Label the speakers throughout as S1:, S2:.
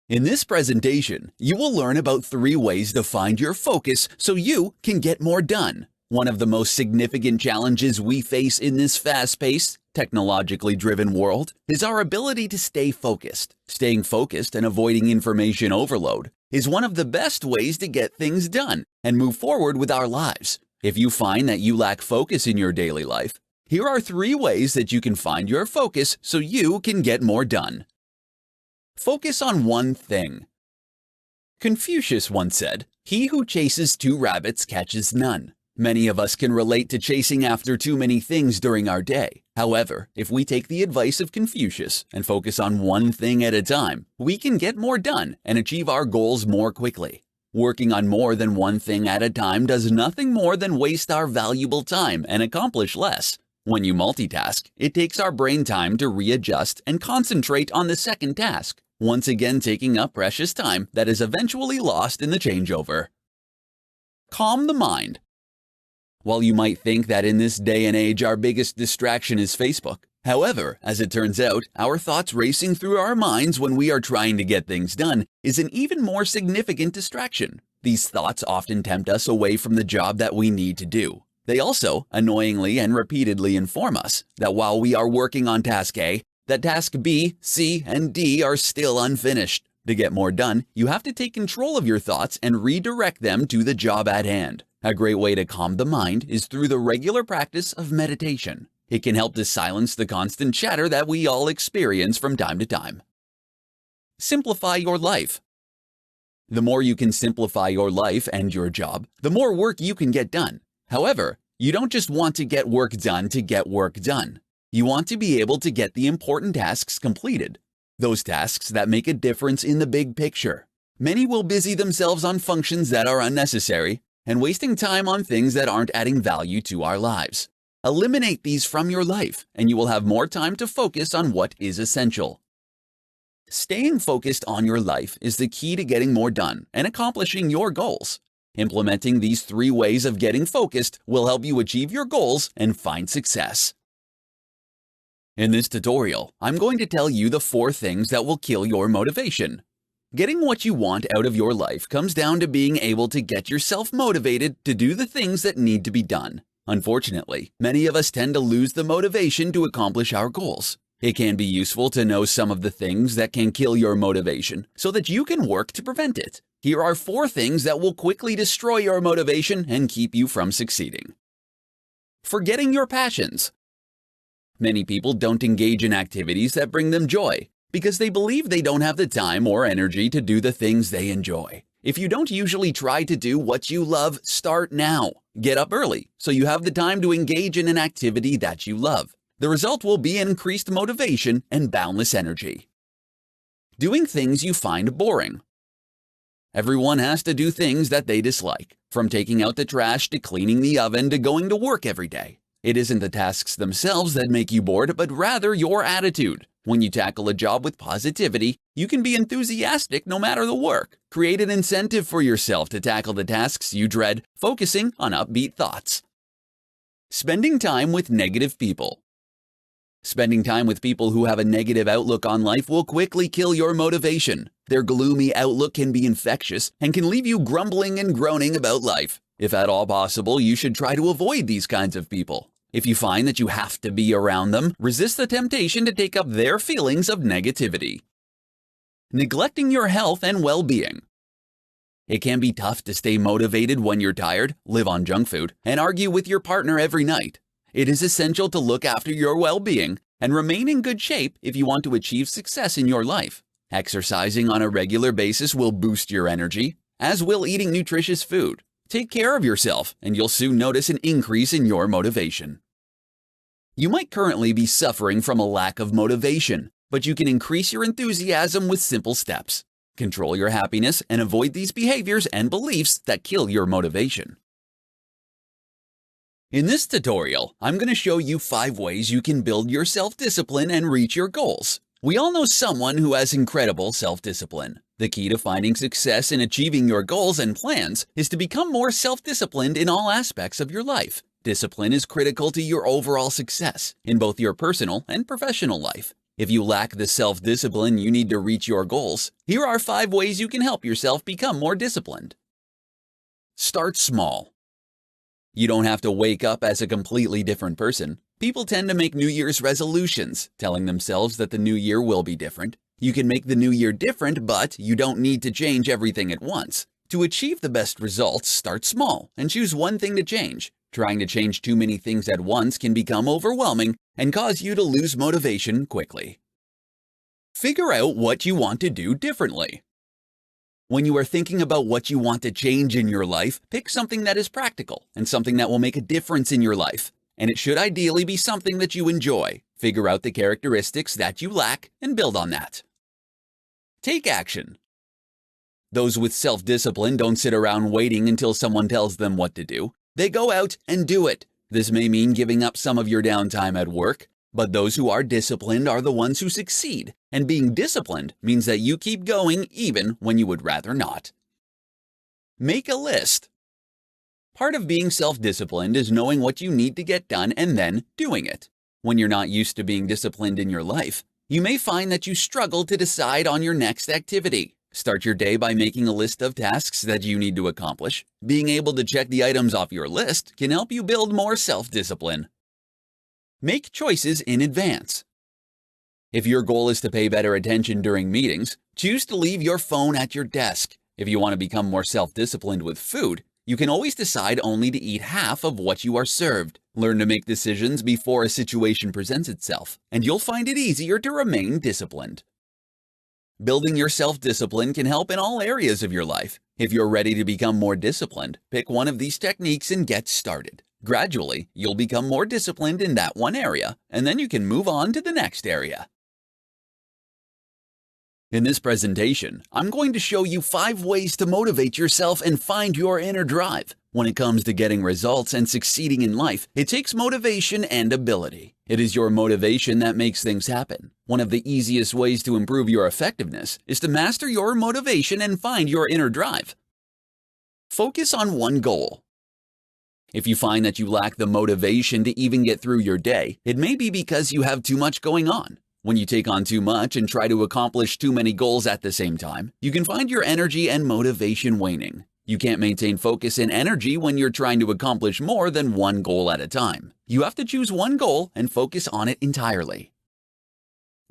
S1: In this presentation, you will learn about 3 ways to find your focus so you can get more done. One of the most significant challenges we face in this fast-paced, technologically driven world is our ability to stay focused. Staying focused and avoiding information overload is one of the best ways to get things done and move forward with our lives. If you find that you lack focus in your daily life, here are 3 ways that you can find your focus so you can get more done. Focus on one thing. Confucius once said, "He who chases 2 rabbits catches none." Many of us can relate to chasing after too many things during our day. However, if we take the advice of Confucius and focus on one thing at a time, we can get more done and achieve our goals more quickly. Working on more than one thing at a time does nothing more than waste our valuable time and accomplish less. When you multitask, it takes our brain time to readjust and concentrate on the second task, once again taking up precious time that is eventually lost in the changeover. Calm the mind. While you might think that in this day and age our biggest distraction is Facebook, however, as it turns out, our thoughts racing through our minds when we are trying to get things done is an even more significant distraction. These thoughts often tempt us away from the job that we need to do. They also, annoyingly and repeatedly inform us that while we are working on task A, that task B, C, and D are still unfinished. To get more done, you have to take control of your thoughts and redirect them to the job at hand. A great way to calm the mind is through the regular practice of meditation. It can help to silence the constant chatter that we all experience from time to time. Simplify your life. The more you can simplify your life and your job, the more work you can get done. However, you don't just want to get work done. You want to be able to get the important tasks completed. Those tasks that make a difference in the big picture. Many will busy themselves on functions that are unnecessary and wasting time on things that aren't adding value to our lives. Eliminate these from your life, and you will have more time to focus on what is essential. Staying focused on your life is the key to getting more done and accomplishing your goals. Implementing these 3 ways of getting focused will help you achieve your goals and find success. In this tutorial, I'm going to tell you the 4 things that will kill your motivation. Getting what you want out of your life comes down to being able to get yourself motivated to do the things that need to be done. Unfortunately, many of us tend to lose the motivation to accomplish our goals. It can be useful to know some of the things that can kill your motivation so that you can work to prevent it. Here are 4 things that will quickly destroy your motivation and keep you from succeeding. Forgetting your passions. Many people don't engage in activities that bring them joy because they believe they don't have the time or energy to do the things they enjoy. If you don't usually try to do what you love, start now. Get up early so you have the time to engage in an activity that you love. The result will be increased motivation and boundless energy. Doing things you find boring. Everyone has to do things that they dislike, from taking out the trash to cleaning the oven to going to work every day. It isn't the tasks themselves that make you bored, but rather your attitude. When you tackle a job with positivity, you can be enthusiastic no matter the work. Create an incentive for yourself to tackle the tasks you dread, focusing on upbeat thoughts. Spending time with negative people. Spending time with people who have a negative outlook on life will quickly kill your motivation. Their gloomy outlook can be infectious and can leave you grumbling and groaning about life. If at all possible, you should try to avoid these kinds of people. If you find that you have to be around them, resist the temptation to take up their feelings of negativity. Neglecting your health and well-being. It can be tough to stay motivated when you're tired, live on junk food, and argue with your partner every night. It is essential to look after your well-being and remain in good shape if you want to achieve success in your life. Exercising on a regular basis will boost your energy, as will eating nutritious food. Take care of yourself, and you'll soon notice an increase in your motivation. You might currently be suffering from a lack of motivation, but you can increase your enthusiasm with simple steps. Control your happiness and avoid these behaviors and beliefs that kill your motivation. In this tutorial, I'm going to show you 5 ways you can build your self-discipline and reach your goals. We all know someone who has incredible self-discipline. The key to finding success in achieving your goals and plans is to become more self-disciplined in all aspects of your life. Discipline is critical to your overall success in both your personal and professional life. If you lack the self-discipline you need to reach your goals, here are 5 ways you can help yourself become more disciplined. Start small. You don't have to wake up as a completely different person. People tend to make New Year's resolutions, telling themselves that the new year will be different. You can make the new year different, but you don't need to change everything at once. To achieve the best results, start small and choose one thing to change. Trying to change too many things at once can become overwhelming and cause you to lose motivation quickly. Figure out what you want to do differently. When you are thinking about what you want to change in your life, pick something that is practical and something that will make a difference in your life. And it should ideally be something that you enjoy. Figure out the characteristics that you lack and build on that. Take action. Those with self-discipline don't sit around waiting until someone tells them what to do. They go out and do it. This may mean giving up some of your downtime at work, but those who are disciplined are the ones who succeed. And being disciplined means that you keep going even when you would rather not. Make a list. Part of being self-disciplined is knowing what you need to get done and then doing it. When you're not used to being disciplined in your life, you may find that you struggle to decide on your next activity. Start your day by making a list of tasks that you need to accomplish. Being able to check the items off your list can help you build more self-discipline. Make choices in advance. If your goal is to pay better attention during meetings, choose to leave your phone at your desk. If you want to become more self-disciplined with food, you can always decide only to eat half of what you are served. Learn to make decisions before a situation presents itself, and you'll find it easier to remain disciplined. Building your self-discipline can help in all areas of your life. If you're ready to become more disciplined, pick one of these techniques and get started. Gradually, you'll become more disciplined in that one area, and then you can move on to the next area. In this presentation, I'm going to show you 5 ways to motivate yourself and find your inner drive. When it comes to getting results and succeeding in life, it takes motivation and ability. It is your motivation that makes things happen. One of the easiest ways to improve your effectiveness is to master your motivation and find your inner drive. Focus on one goal. If you find that you lack the motivation to even get through your day, it may be because you have too much going on. When you take on too much and try to accomplish too many goals at the same time, you can find your energy and motivation waning. You can't maintain focus and energy when you're trying to accomplish more than one goal at a time. You have to choose one goal and focus on it entirely.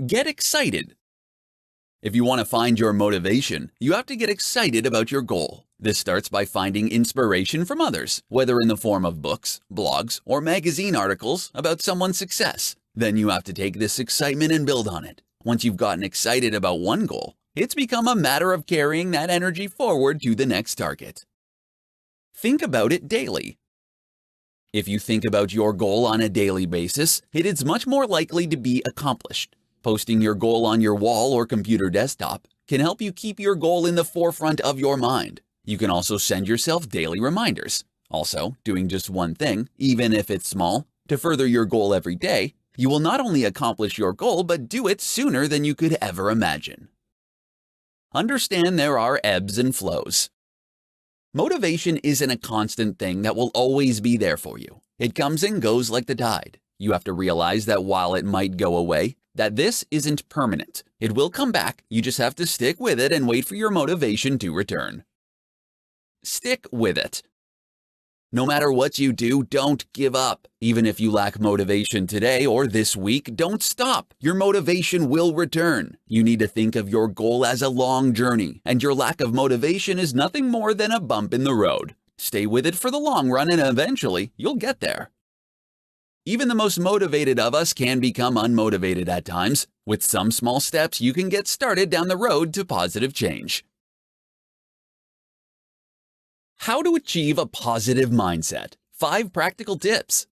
S1: Get excited. If you want to find your motivation, you have to get excited about your goal. This starts by finding inspiration from others, whether in the form of books, blogs, or magazine articles about someone's success. Then you have to take this excitement and build on it. Once you've gotten excited about one goal, it's become a matter of carrying that energy forward to the next target. Think about it daily. If you think about your goal on a daily basis, it is much more likely to be accomplished. Posting your goal on your wall or computer desktop can help you keep your goal in the forefront of your mind. You can also send yourself daily reminders. Also, doing just one thing, even if it's small, to further your goal every day, you will not only accomplish your goal but do it sooner than you could ever imagine. Understand there are ebbs and flows. Motivation isn't a constant thing that will always be there for you. It comes and goes like the tide. You have to realize that while it might go away, that this isn't permanent. It will come back. You just have to stick with it and wait for your motivation to return. Stick with it. No matter what you do, don't give up. Even if you lack motivation today or this week, don't stop. Your motivation will return. You need to think of your goal as a long journey, and your lack of motivation is nothing more than a bump in the road. Stay with it for the long run and eventually you'll get there. Even the most motivated of us can become unmotivated at times. With some small steps, you can get started down the road to positive change. How to achieve a positive mindset. 5 practical tips.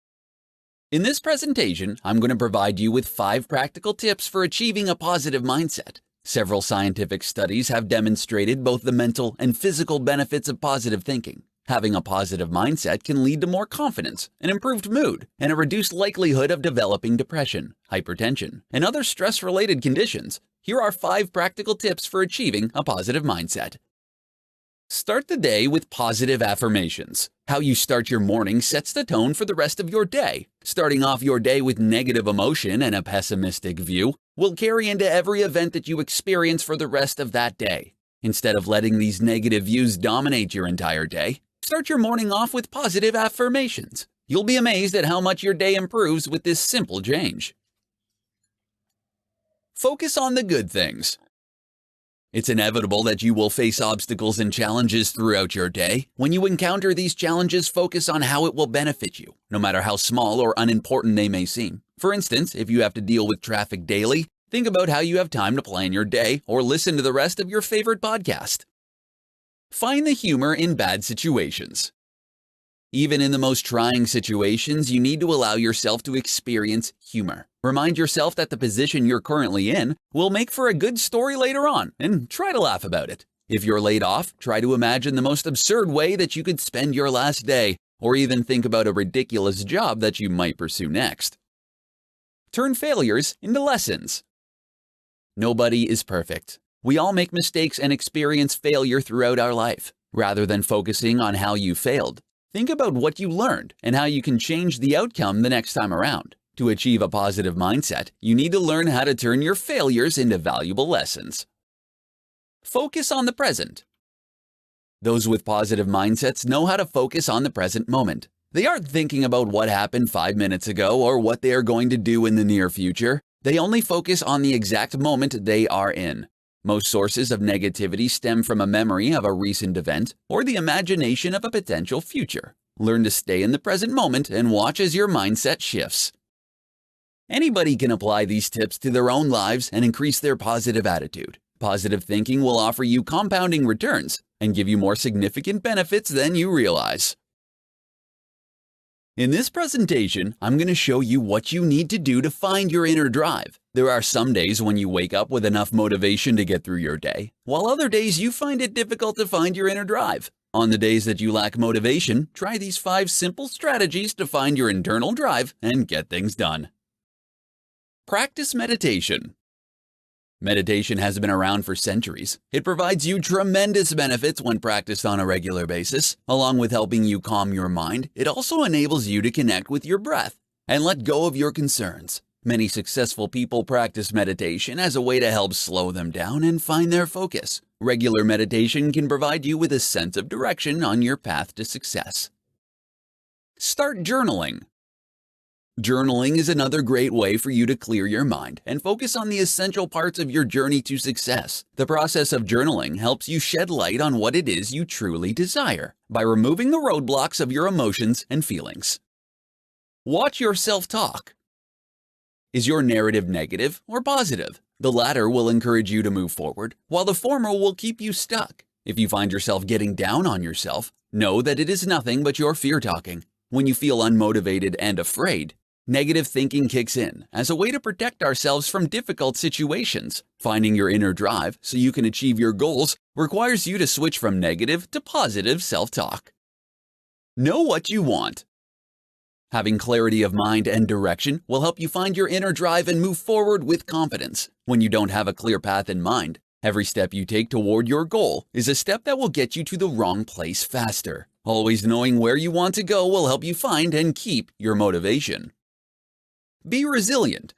S1: In this presentation, I'm going to provide you with 5 practical tips for achieving a positive mindset. Several scientific studies have demonstrated both the mental and physical benefits of positive thinking. Having a positive mindset can lead to more confidence, an improved mood, and a reduced likelihood of developing depression, hypertension, and other stress-related conditions. Here are 5 practical tips for achieving a positive mindset. Start the day with positive affirmations. How you start your morning sets the tone for the rest of your day. Starting off your day with negative emotion and a pessimistic view will carry into every event that you experience for the rest of that day. Instead of letting these negative views dominate your entire day, start your morning off with positive affirmations. You'll be amazed at how much your day improves with this simple change. Focus on the good things. It's inevitable that you will face obstacles and challenges throughout your day. When you encounter these challenges, focus on how it will benefit you, no matter how small or unimportant they may seem. For instance, if you have to deal with traffic daily, think about how you have time to plan your day or listen to the rest of your favorite podcast. Find the humor in bad situations. Even in the most trying situations, you need to allow yourself to experience humor. Remind yourself that the position you're currently in will make for a good story later on, and try to laugh about it. If you're laid off, try to imagine the most absurd way that you could spend your last day, or even think about a ridiculous job that you might pursue next. Turn failures into lessons. Nobody is perfect. We all make mistakes and experience failure throughout our life. Rather than focusing on how you failed, think about what you learned and how you can change the outcome the next time around. To achieve a positive mindset, you need to learn how to turn your failures into valuable lessons. Focus on the present. Those with positive mindsets know how to focus on the present moment. They aren't thinking about what happened 5 minutes ago or what they are going to do in the near future. They only focus on the exact moment they are in. Most sources of negativity stem from a memory of a recent event or the imagination of a potential future. Learn to stay in the present moment and watch as your mindset shifts. Anybody can apply these tips to their own lives and increase their positive attitude. Positive thinking will offer you compounding returns and give you more significant benefits than you realize. In this presentation, I'm going to show you what you need to do to find your inner drive. There are some days when you wake up with enough motivation to get through your day, while other days you find it difficult to find your inner drive. On the days that you lack motivation, try these 5 simple strategies to find your internal drive and get things done. Practice meditation. Meditation has been around for centuries. It provides you tremendous benefits when practiced on a regular basis. Along with helping you calm your mind, it also enables you to connect with your breath and let go of your concerns. Many successful people practice meditation as a way to help slow them down and find their focus. Regular meditation can provide you with a sense of direction on your path to success. Start journaling. Journaling is another great way for you to clear your mind and focus on the essential parts of your journey to success. The process of journaling helps you shed light on what it is you truly desire by removing the roadblocks of your emotions and feelings. Watch your self-talk. Is your narrative negative or positive? The latter will encourage you to move forward, while the former will keep you stuck. If you find yourself getting down on yourself, know that it is nothing but your fear talking. When you feel unmotivated and afraid, negative thinking kicks in as a way to protect ourselves from difficult situations. Finding your inner drive so you can achieve your goals requires you to switch from negative to positive self-talk. Know what you want. Having clarity of mind and direction will help you find your inner drive and move forward with confidence. When you don't have a clear path in mind, every step you take toward your goal is a step that will get you to the wrong place faster. Always knowing where you want to go will help you find and keep your motivation. Be resilient.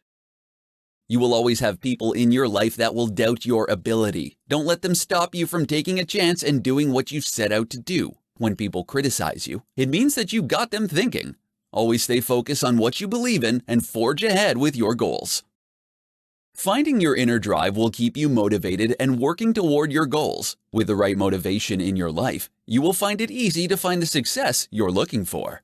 S1: You will always have people in your life that will doubt your ability. Don't let them stop you from taking a chance and doing what you set out to do. When people criticize you, it means that you got them thinking. Always stay focused on what you believe in and forge ahead with your goals. Finding your inner drive will keep you motivated and working toward your goals. With the right motivation in your life, you will find it easy to find the success you're looking for.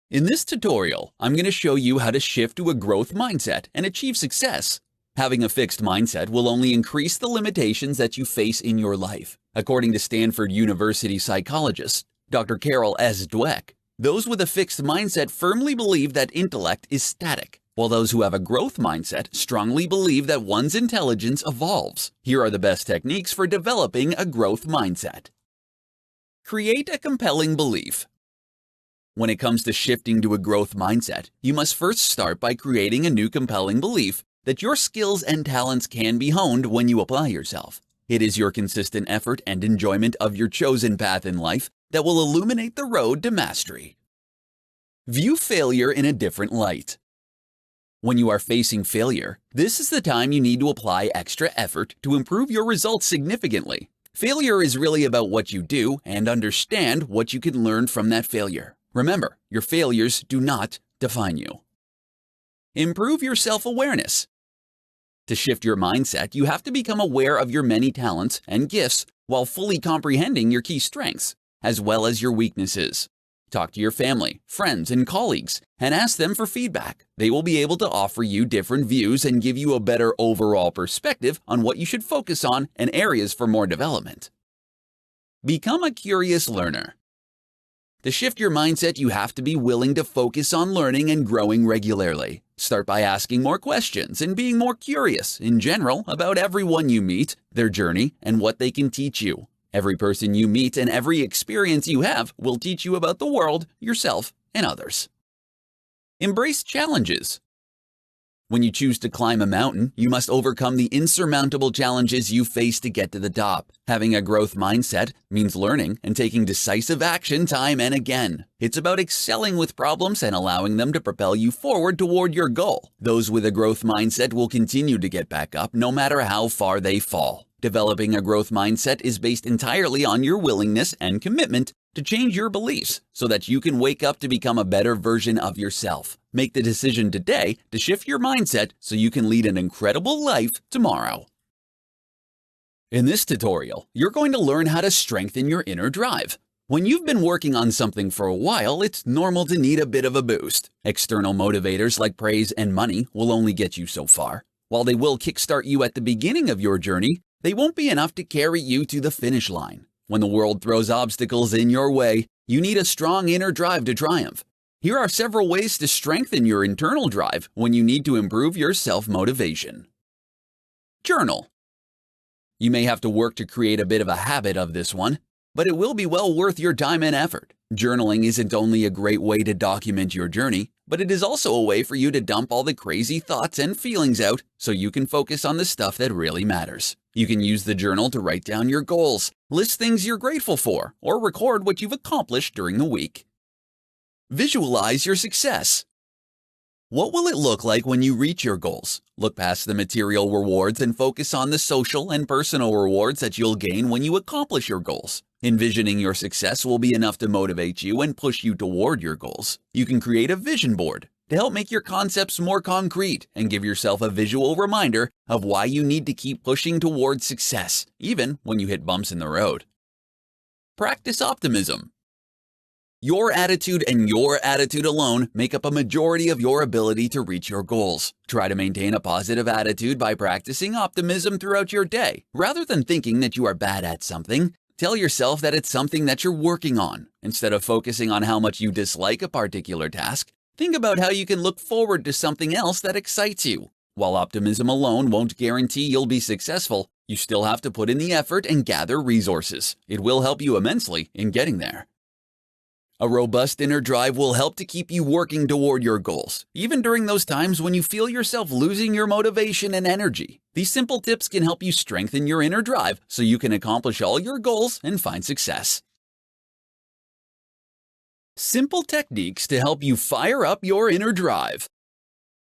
S1: In this tutorial, I'm going to show you how to shift to a growth mindset and achieve success. Having a fixed mindset will only increase the limitations that you face in your life. According to Stanford University psychologist Dr. Carol S. Dweck, those with a fixed mindset firmly believe that intellect is static, while those who have a growth mindset strongly believe that one's intelligence evolves. Here are the best techniques for developing a growth mindset. Create a compelling belief. When it comes to shifting to a growth mindset, you must first start by creating a new compelling belief that your skills and talents can be honed when you apply yourself. It is your consistent effort and enjoyment of your chosen path in life that will illuminate the road to mastery. View failure in a different light. When you are facing failure, this is the time you need to apply extra effort to improve your results significantly. Failure is really about what you do and understand what you can learn from that failure. Remember, your failures do not define you. Improve your self-awareness. To shift your mindset, you have to become aware of your many talents and gifts while fully comprehending your key strengths, as well as your weaknesses. Talk to your family, friends, and colleagues, and ask them for feedback. They will be able to offer you different views and give you a better overall perspective on what you should focus on and areas for more development. Become a curious learner. To shift your mindset, you have to be willing to focus on learning and growing regularly. Start by asking more questions and being more curious in general about everyone you meet, their journey, and what they can teach you. Every person you meet and every experience you have will teach you about the world, yourself, and others. Embrace challenges. When you choose to climb a mountain, you must overcome the insurmountable challenges you face to get to the top. Having a growth mindset means learning and taking decisive action time and again. It's about excelling with problems and allowing them to propel you forward toward your goal. Those with a growth mindset will continue to get back up no matter how far they fall. Developing a growth mindset is based entirely on your willingness and commitment to change your beliefs so that you can wake up to become a better version of yourself. Make the decision today to shift your mindset so you can lead an incredible life tomorrow. In this tutorial, you're going to learn how to strengthen your inner drive. When you've been working on something for a while, it's normal to need a bit of a boost. External motivators like praise and money will only get you so far. While they will kickstart you at the beginning of your journey, they won't be enough to carry you to the finish line. When the world throws obstacles in your way, you need a strong inner drive to triumph. Here are several ways to strengthen your internal drive when you need to improve your self-motivation. Journal. You may have to work to create a bit of a habit of this one, but it will be well worth your time and effort. Journaling isn't only a great way to document your journey, but it is also a way for you to dump all the crazy thoughts and feelings out so you can focus on the stuff that really matters. You can use the journal to write down your goals, list things you're grateful for, or record what you've accomplished during the week. Visualize your success. What will it look like when you reach your goals? Look past the material rewards and focus on the social and personal rewards that you'll gain when you accomplish your goals. Envisioning your success will be enough to motivate you and push you toward your goals. You can create a vision board to help make your concepts more concrete and give yourself a visual reminder of why you need to keep pushing towards success, even when you hit bumps in the road. Practice optimism. Your attitude and your attitude alone make up a majority of your ability to reach your goals. Try to maintain a positive attitude by practicing optimism throughout your day. Rather than thinking that you are bad at something, tell yourself that it's something that you're working on. Instead of focusing on how much you dislike a particular task, think about how you can look forward to something else that excites you. While optimism alone won't guarantee you'll be successful, you still have to put in the effort and gather resources. It will help you immensely in getting there. A robust inner drive will help to keep you working toward your goals, even during those times when you feel yourself losing your motivation and energy. These simple tips can help you strengthen your inner drive so you can accomplish all your goals and find success. Simple techniques to help you fire up your inner drive.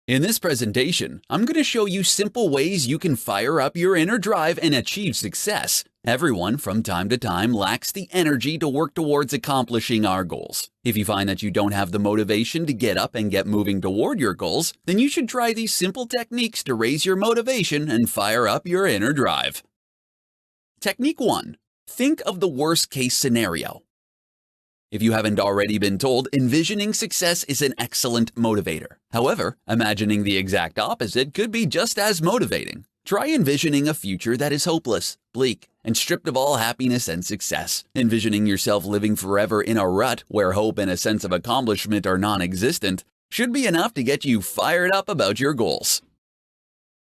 S1: In this presentation, I'm going to show you simple ways you can fire up your inner drive and achieve success. Everyone from time to time lacks the energy to work towards accomplishing our goals. If you find that you don't have the motivation to get up and get moving toward your goals, then you should try these simple techniques to raise your motivation and fire up your inner drive. Technique 1. Think of the worst case scenario. If you haven't already been told, envisioning success is an excellent motivator. However, imagining the exact opposite could be just as motivating. Try envisioning a future that is hopeless, bleak, and stripped of all happiness and success. Envisioning yourself living forever in a rut where hope and a sense of accomplishment are non-existent should be enough to get you fired up about your goals.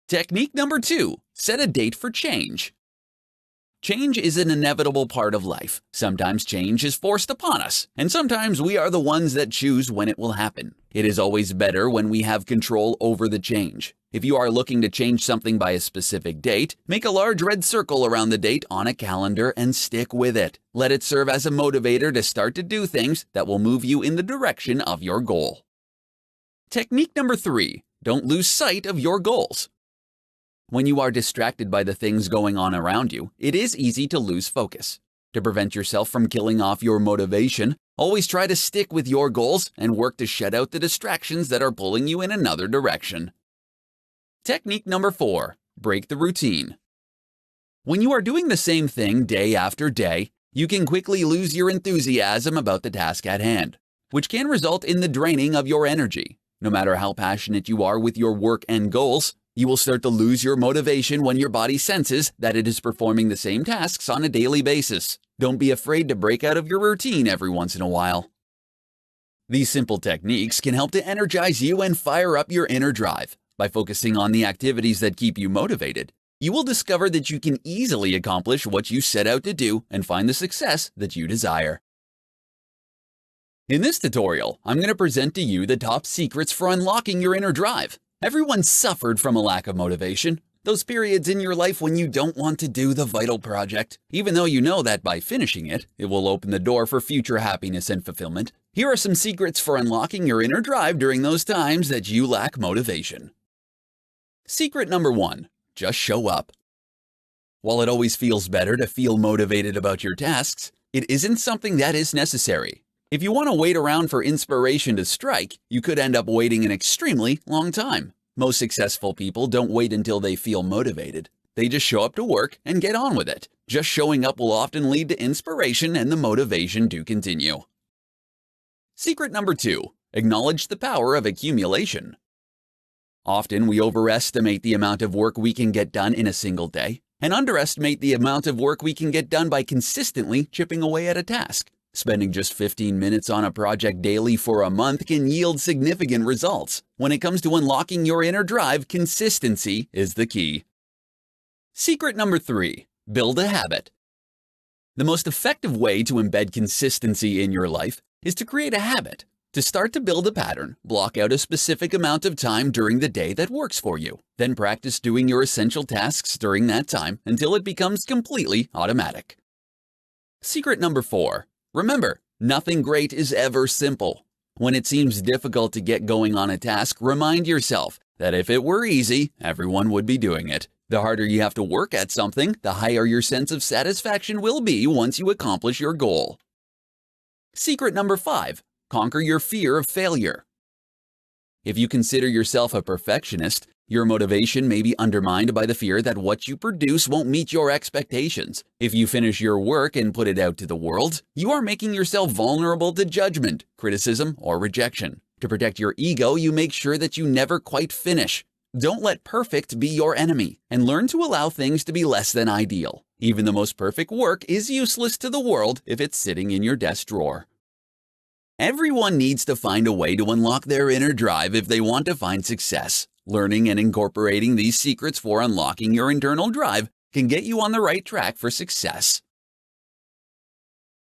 S1: Technique number 2. Set a date for change. Change is an inevitable part of life. Sometimes change is forced upon us, and sometimes we are the ones that choose when it will happen. It is always better when we have control over the change. If you are looking to change something by a specific date, make a large red circle around the date on a calendar and stick with it. Let it serve as a motivator to start to do things that will move you in the direction of your goal. Technique number 3. Don't lose sight of your goals. When you are distracted by the things going on around you, it is easy to lose focus. To prevent yourself from killing off your motivation, always try to stick with your goals and work to shut out the distractions that are pulling you in another direction. Technique number 4. Break the routine. When you are doing the same thing day after day, you can quickly lose your enthusiasm about the task at hand, which can result in the draining of your energy. No matter how passionate you are with your work and goals, you will start to lose your motivation when your body senses that it is performing the same tasks on a daily basis. Don't be afraid to break out of your routine every once in a while. These simple techniques can help to energize you and fire up your inner drive. By focusing on the activities that keep you motivated, you will discover that you can easily accomplish what you set out to do and find the success that you desire. In this tutorial, I'm going to present to you the top secrets for unlocking your inner drive. Everyone suffered from a lack of motivation. Those periods in your life when you don't want to do the vital project, even though you know that by finishing it, it will open the door for future happiness and fulfillment. Here are some secrets for unlocking your inner drive during those times that you lack motivation. Secret number 1. Just show up. While it always feels better to feel motivated about your tasks, it isn't something that is necessary. If you want to wait around for inspiration to strike, you could end up waiting an extremely long time. Most successful people don't wait until they feel motivated. They just show up to work and get on with it. Just showing up will often lead to inspiration and the motivation to continue. Secret number 2. Acknowledge the power of accumulation. Often we overestimate the amount of work we can get done in a single day and underestimate the amount of work we can get done by consistently chipping away at a task. Spending just 15 minutes on a project daily for a month can yield significant results. When it comes to unlocking your inner drive, consistency is the key. Secret number 3. Build a habit. The most effective way to embed consistency in your life is to create a habit. To start to build a pattern, block out a specific amount of time during the day that works for you. Then practice doing your essential tasks during that time until it becomes completely automatic. Secret number 4. Remember, nothing great is ever simple. When it seems difficult to get going on a task, remind yourself that if it were easy, everyone would be doing it. The harder you have to work at something, the higher your sense of satisfaction will be once you accomplish your goal. Secret number 5. Conquer your fear of failure. If you consider yourself a perfectionist, your motivation may be undermined by the fear that what you produce won't meet your expectations. If you finish your work and put it out to the world, you are making yourself vulnerable to judgment, criticism, or rejection. To protect your ego, you make sure that you never quite finish. Don't let perfect be your enemy, and learn to allow things to be less than ideal. Even the most perfect work is useless to the world if it's sitting in your desk drawer. Everyone needs to find a way to unlock their inner drive if they want to find success. Learning and incorporating these secrets for unlocking your internal drive can get you on the right track for success.